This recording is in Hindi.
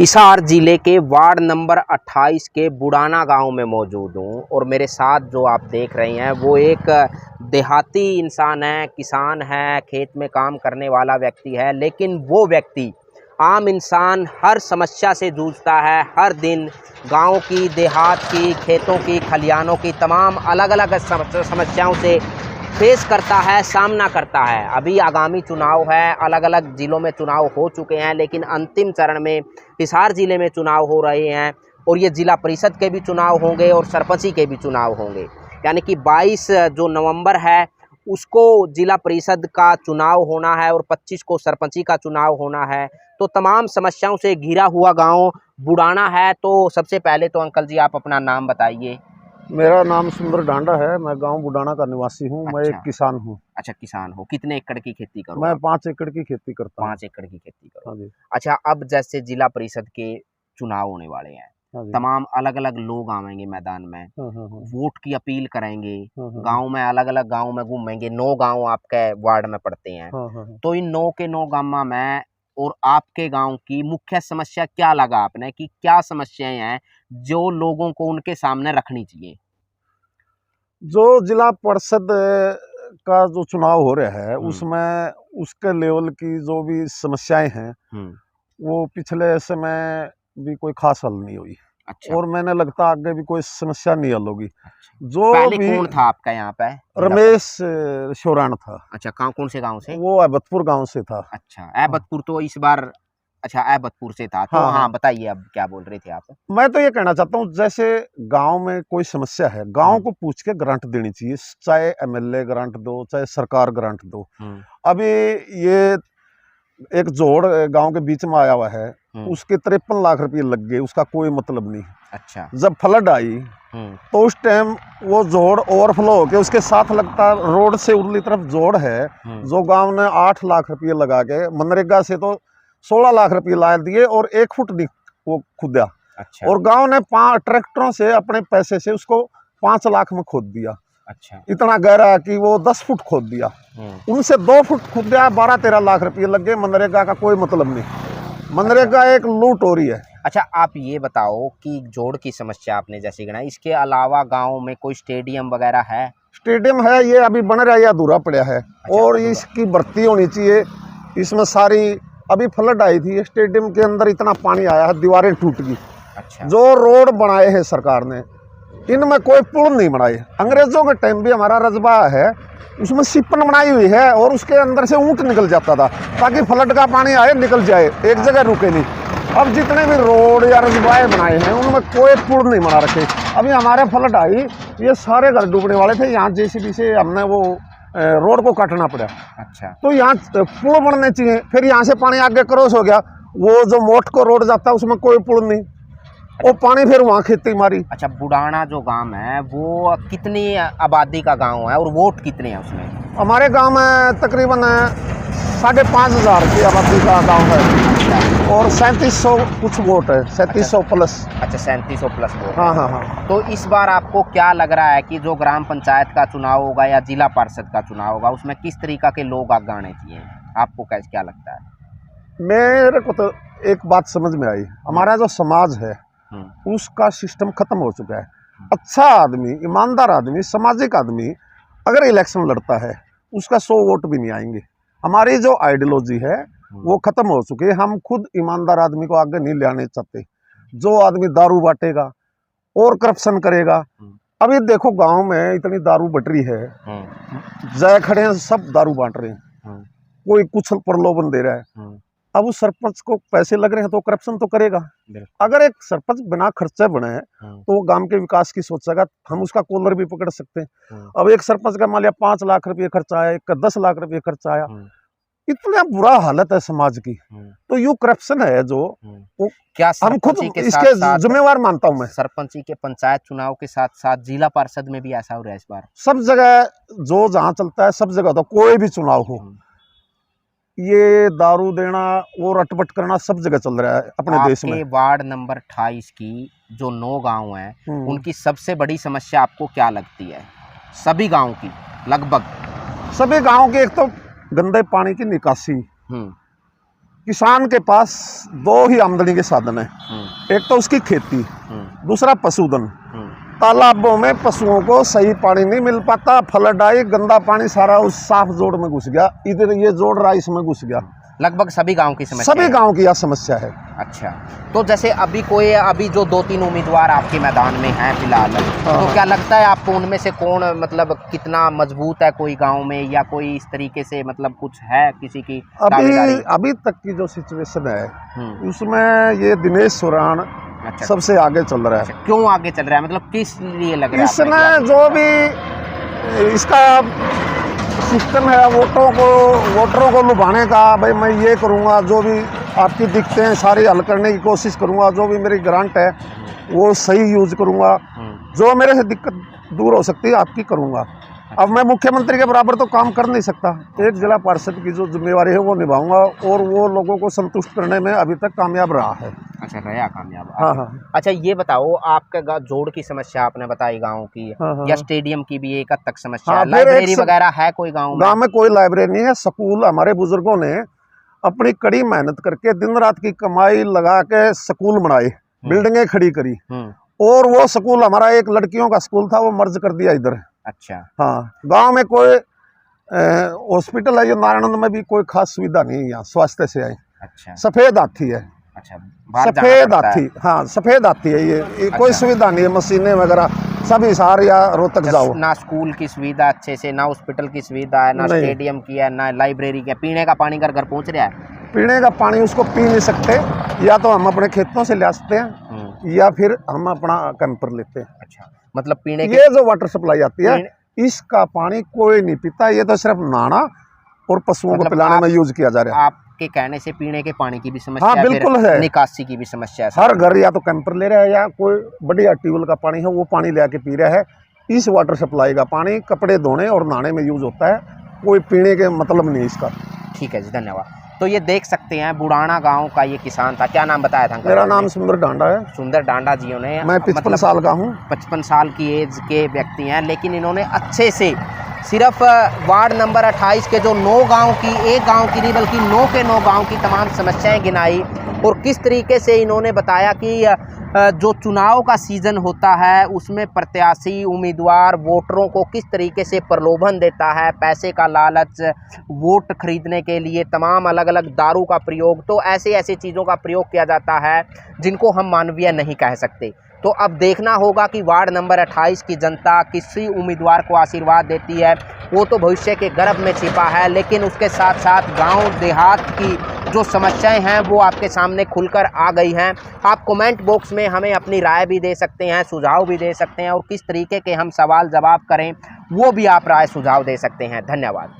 हिसार जिले के वार्ड नंबर 28 के बुडाना गांव में मौजूद हूं और मेरे साथ जो आप देख रहे हैं वो एक देहाती इंसान है, किसान है, खेत में काम करने वाला व्यक्ति है। लेकिन वो व्यक्ति आम इंसान हर समस्या से जूझता है। हर दिन गांव की, देहात की, खेतों की, खलिहानों की तमाम अलग अलग समस्याओं से फेस करता है, सामना करता है। अभी आगामी चुनाव है, अलग अलग ज़िलों में चुनाव हो चुके हैं, लेकिन अंतिम चरण में हिसार ज़िले में चुनाव हो रहे हैं और ये ज़िला परिषद के भी चुनाव होंगे और सरपंची के भी चुनाव होंगे। यानी कि 22 जो नवंबर है उसको ज़िला परिषद का चुनाव होना है और 25 को सरपंची का चुनाव होना है। तो तमाम समस्याओं से घिरा हुआ गाँव बुडाना है। तो सबसे पहले तो अंकल जी आप अपना नाम बताइए। मेरा नाम सुंदर डांडा है। मैं गांव बुडाना का निवासी हूं। अच्छा। मैं एक किसान हूं। अच्छा, किसान हो। कितने एकड़ की खेती करो मैं आप? 5 एकड़ की खेती करता हूं। 5 एकड़ की खेती करो। हाँ जी। अच्छा, अब जैसे जिला परिषद के चुनाव होने वाले हैं, हाँ जी। तमाम अलग अलग लोग आवेंगे मैदान में, हाँ हाँ हाँ वोट की अपील करेंगे, हाँ हाँ गांव में अलग अलग गांव में घूमेंगे। 9 गांव आपके वार्ड में पड़ते हैं। हाँ हाँ हाँ। तो इन 9 के 9 गांव में और आपके गांव की मुख्य समस्या क्या लगा आपने कि क्या समस्याएं हैं जो लोगों को उनके सामने रखनी चाहिए? जो जिला परिषद का जो चुनाव हो रहा है उसमें उसके लेवल की जो भी समस्याएं हैं वो पिछले समय भी कोई खास हल नहीं हुई। अच्छा। और मैंने लगता आगे भी कोई समस्या नहीं हल होगी। अच्छा। जो पहले भी कौन था आपका यहाँ पे? रमेश शोराण था। अच्छा, कौन से गांव से? वो अहमदपुर गांव से था। अच्छा, अहमदपुर तो इस बार। अच्छा, अहमदपुर से था। तो हाँ हाँ, हाँ। बताइए अब क्या बोल रहे थे आप? मैं तो ये कहना चाहता हूँ जैसे गांव में कोई समस्या है, गांव को पूछ के ग्रांट देनी चाहिए। चाहे एमएलए ग्रांट दो, चाहे सरकार ग्रांट दो। अभी ये एक जोड़ गांव के बीच में आया हुआ है, उसके 53 लाख रुपए लग गए, उसका कोई मतलब नहीं। अच्छा। जब फ्लड आई तो उस टाइम वो जोड़ ओवरफ्लो होके उसके साथ लगता रोड से उरली तरफ जोड़ है, जो गांव ने 8 लाख रुपये लगा के मनरेगा से तो 16 लाख रुपये ला दिए और 1 फुट नहीं वो खुदा। अच्छा। और गांव ने 5 ट्रैक्टरों से अपने पैसे से उसको 5 लाख में खोद दिया। अच्छा। इतना गहरा कि वो 10 फुट खोद दिया। उनसे 2 फुट खुद दिया, 12-13 लाख रुपये लग गए। मनरेगा का कोई मतलब नहीं। मनरेगा एक लूट हो रही है। अच्छा, आप ये बताओ कि जोड़ की समस्या आपने जैसे गिनाई, इसके अलावा गांव में कोई स्टेडियम वगैरह है? स्टेडियम है, ये अभी बन रहा है, अधूरा पड़ा है। अच्छा, और इसकी भर्ती होनी चाहिए। इसमें सारी अभी फ्लड आई थी, स्टेडियम के अंदर इतना पानी आया है, दीवारें टूट गई। अच्छा। जो रोड बनाए हैं सरकार ने, इनमें कोई पुल नहीं बनाए। अंग्रेजों के टाइम भी हमारा रजबा है, उसमें सिपन बनाई हुई है और उसके अंदर से ऊंट निकल जाता था ताकि फ्लड का पानी आए निकल जाए, एक जगह रुके नहीं। अब जितने भी रोड या रजबाए बनाए हैं उनमें कोई पुल नहीं बना रखे। अभी हमारे फ्लड आई, ये सारे घर डूबने वाले थे। यहाँ जेसीबी से हमने वो रोड को काटना पड़ा। अच्छा। तो यहाँ पुल बनने चाहिए। फिर यहाँ से पानी आगे क्रॉस हो गया, वो जो मोट को रोड जाता है उसमें कोई पुल नहीं, वो पानी फिर वहाँ खेती मारी। अच्छा, बुडाना जो गांव है वो कितनी आबादी का गांव है और वोट कितने हैं उसमें? हमारे गांव में तकरीबन 5,500 की आबादी का गांव है और 3700 कुछ वोट है, 3700 प्लस। अच्छा, 3700 प्लस वोट। हाँ हाँ हाँ। तो इस बार आपको क्या लग रहा है कि जो ग्राम पंचायत का चुनाव होगा या जिला परिषद का चुनाव होगा उसमें किस तरीका के लोग आगे आने चाहिए? आपको कैसे क्या लगता है? मेरे को तो एक बात समझ में आई, हमारा जो समाज है उसका सिस्टम खत्म हो चुका है। अच्छा आदमी, ईमानदार आदमी, सामाजिक आदमी अगर इलेक्शन लड़ता है उसका 100 वोट भी नहीं आएंगे। हमारी जो आइडियोलॉजी है वो खत्म हो चुकी है। हम खुद ईमानदार आदमी को आगे नहीं लाने चाहते। जो आदमी दारू बांटेगा और करप्शन करेगा। अभी देखो गांव में इतनी दारू बट रही है, जय खड़े हैं सब दारू बांट रहे हैं, कोई कुछ प्रलोभन दे रहा है। अब उस सरपंच को पैसे लग रहे हैं तो करप्शन तो करेगा। अगर एक सरपंच बिना खर्चे बने तो वो गांव के विकास की सोचेगा, हम उसका कॉलर भी पकड़ सकते हैं। अब एक सरपंच का मान लिया 5 लाख रुपये खर्चा आया, एक का 10 लाख रुपये खर्चा आया, इतना बुरा हालत है समाज की। तो यू करप्शन है जो वो क्या हम खुद इसके जिम्मेवार मानता हूं मैं। सरपंची के पंचायत चुनाव के साथ साथ जिला परिषद में भी ऐसा हो रहा है इस बार? सब जगह जो जहां चलता है सब जगह, तो कोई भी चुनाव हो, ये दारू देना और अटपट करना सब जगह चल रहा है अपने देश में। वार्ड नंबर 28 की जो 9 गांव हैं उनकी सबसे बड़ी समस्या आपको क्या लगती है? सभी गांव की लगभग? सभी गांव के एक तो गंदे पानी की निकासी, किसान के पास दो ही आमदनी के साधन है। एक तो उसकी खेती, दूसरा पशुधन। तालाबों में पशुओं को सही पानी नहीं मिल पाता, फ्लड आई, गंदा पानी सारा उस साफ जोड़ में घुस गया, इधर ये जोड़ रहा इसमें घुस गया। लगभग सभी गांव की समस्या सभी गांव की यह समस्या है। अच्छा, तो जैसे अभी जो 2-3 उम्मीदवार आपके मैदान में हैं फिलहाल, तो क्या लगता है आपको उनमें से कौन मतलब कितना मजबूत है, कोई गांव में या कोई इस तरीके से मतलब कुछ है किसी की अभी तक की जो सिचुएशन है उसमें ये दिनेश सोरान सबसे आगे चल रहा है। अच्छा, क्यों आगे चल रहा है, मतलब किस लिए लग रहा है? इसने जो भी इसका सिस्टम है वोटरों को लुभाने का, भाई मैं ये करूँगा, जो भी आपकी दिक्कतें हैं सारी हल करने की कोशिश करूँगा, जो भी मेरी ग्रांट है वो सही यूज करूँगा, जो मेरे से दिक्कत दूर हो सकती है आपकी करूँगा। अब मैं मुख्यमंत्री के बराबर तो काम कर नहीं सकता, एक जिला पार्षद की जो जिम्मेवारी है वो निभाऊंगा, और वो लोगों को संतुष्ट करने में अभी तक कामयाब रहा है। अच्छा, रहा कामयाब। हाँ हाँ। अच्छा, ये बताओ, आपका जोड़ की समस्या आपने बताई गांव की, या स्टेडियम की भी एक हद तक समस्या है, लाइब्रेरी वगैरह है कोई गांव में? गांव में कोई लाइब्रेरी नहीं है। स्कूल हमारे बुजुर्गों ने अपनी कड़ी मेहनत करके दिन रात की कमाई लगा के स्कूल बनाए, बिल्डिंगें खड़ी करी, और वो स्कूल हमारा एक लड़कियों का स्कूल था, वो मर्ज कर दिया इधर। अच्छा। हाँ, गांव में कोई हॉस्पिटल है, ये नारायणगंज में भी कोई खास सुविधा नहीं है यहाँ स्वास्थ्य से आई। अच्छा। सफेद हाथी है। अच्छा, सफेद हाथी, हाँ सफेद हाथी है ये अच्छा। कोई सुविधा नहीं है, मशीनें वगैरह सब हिसार या रोहतक जाओ। ना स्कूल की सुविधा अच्छे से, ना हॉस्पिटल की सुविधा है, ना स्टेडियम की है, ना लाइब्रेरी की। पीने का पानी घर पहुँच रहा है? पीने का पानी उसको पी नहीं सकते, या तो हम अपने खेतों से ले सकते हैं या फिर हम अपना कैंपर लेते हैं। अच्छा, मतलब पीने ये जो वाटर सप्लाई आती है इसका पानी कोई नहीं पीता, ये तो सिर्फ नहाना और पशुओं को पिलाने में यूज किया जा रहा है। आपके कहने से पीने के पानी की भी समस्या? हाँ बिल्कुल है, निकासी की भी समस्या है। हर घर या तो कैंपर ले रहा है या कोई बढ़िया ट्यूबवेल का पानी है वो पानी ले आके पी रहा है। इस वाटर सप्लाई का पानी कपड़े धोने और नहाने में यूज होता है, कोई पीने के मतलब नहीं इसका। ठीक है जी, धन्यवाद। तो ये देख सकते हैं बुढ़ाना गांव का ये किसान था। क्या नाम बताया था? मेरा नाम सुंदर डांडा है। सुंदर डांडा जी ने, मैं 55 साल का हूँ। 55 साल की एज के व्यक्ति हैं, लेकिन इन्होंने अच्छे से सिर्फ वार्ड नंबर 28 के जो 9 गांव की, एक गांव की नहीं बल्कि 9 के 9 गांव की तमाम समस्याएं गिनाई, और किस तरीके से इन्होंने बताया कि जो चुनाव का सीज़न होता है उसमें प्रत्याशी उम्मीदवार वोटरों को किस तरीके से प्रलोभन देता है, पैसे का लालच, वोट खरीदने के लिए तमाम अलग अलग दारू का प्रयोग, तो ऐसे चीज़ों का प्रयोग किया जाता है जिनको हम मानवीय नहीं कह सकते। तो अब देखना होगा कि वार्ड नंबर 28 की जनता किसी उम्मीदवार को आशीर्वाद देती है, वो तो भविष्य के गर्भ में छिपा है, लेकिन उसके साथ साथ गांव देहात की जो समस्याएं हैं वो आपके सामने खुलकर आ गई हैं। आप कमेंट बॉक्स में हमें अपनी राय भी दे सकते हैं, सुझाव भी दे सकते हैं, और किस तरीके के हम सवाल जवाब करें वो भी आप राय सुझाव दे सकते हैं। धन्यवाद।